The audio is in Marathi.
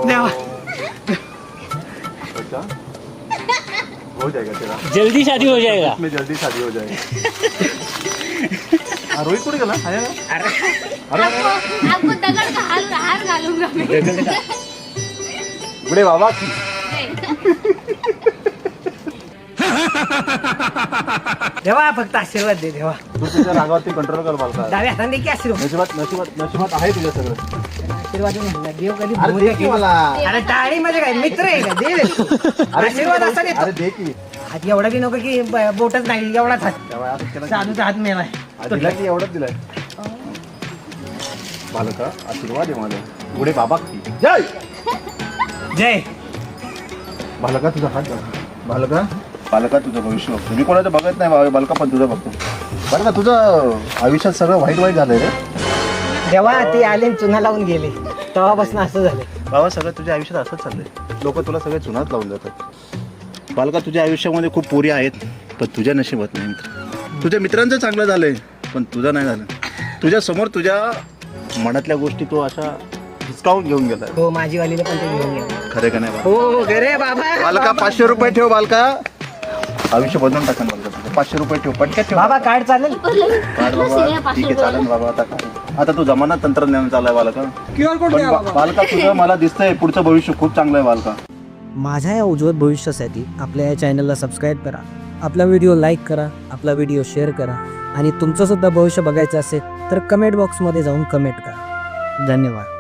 देवा अच्छा हो जाएगा तेरा, जल्दी शादी हो जाएगा. इसमें जल्दी शादी हो जाएगी. रोहित कुठे गेला? अरे आपको दगड़ का हार घालूंगा मैं. पुढे बाबा की देवा फक्त आशीर्वाद दे देवा. तू तुझ्या रागावरती कंट्रोल कर बालका. डाव्या हाताने की आशीर्वाद. नशिबात आहे तुझ्या सगळं. आशीर्वाद नाही देव कधी अरे भूल दे नाही की केली. मला. अरे टाळी म्हणजे काय मित्र आहे का दे रे तू. आशीर्वाद असा देतो. अरे दे की. हात एवढा बी नको की बोटच नाही एवढाच हात. तेव्हा असं केलं की- साधूचा हात मेलाय. दिला की एवढंच दिलाय. बालका आशीर्वाद आहे मला. पुढे बाबा की जय. जय. बालका तुझा हात धर. बालका तुझं भविष्य बघतो. मी कोणाचं बघत नाही बालका, पण तुझं बघतो. बालका तुझं आयुष्यात सगळं वाईट झालंय रे देवा ते आले आणि चुना लावून गेले तेव्हापासून असं झालं. बाबा. सगळं तुझ्या आयुष्यात असंच चाललंय. लोक तुला सगळे चुनाच लावून जातात. बालका तुझ्या आयुष्यामध्ये खूप पोरी आहेत, पण तुझ्या नशिबात नाही मित्र. तुझ्या मित्रांचं चांगलं झालंय, पण तुझं नाही झालं. तुझ्या समोर तुझ्या मनातल्या गोष्टी तो अशा हिसकावून घेऊन गेला. हो माझी वालीला पण ते घेऊन गेले. खरे का नाही बाबा? हो घरे बाबा. बालका 500 रुपये ठेव बालका. आयुष्य बदलून टाका बालका. 500 रुपये ठेव, पटक्यात ठेव बाबा कार्ड चालेल. कार्ड बाबा. ठीक आहे चालेल बाबा. आता तू जमाना तंत्रज्ञान चाललाय बालका. क्यूआर कोड पण बालका तुझं मला दिसतंय पुढचं भविष्य खूप चांगलं आहे बालका. माझ्या या उज्ज्वल भविष्यासाठी आपल्या या चॅनलला सबस्क्राईब करा, आपला व्हिडिओ लाईक करा, आपला व्हिडिओ शेअर करा आणि तुमचंसुद्धा भविष्य बघायचं असेल तर कमेंट बॉक्समध्ये जाऊन कमेंट करा. धन्यवाद.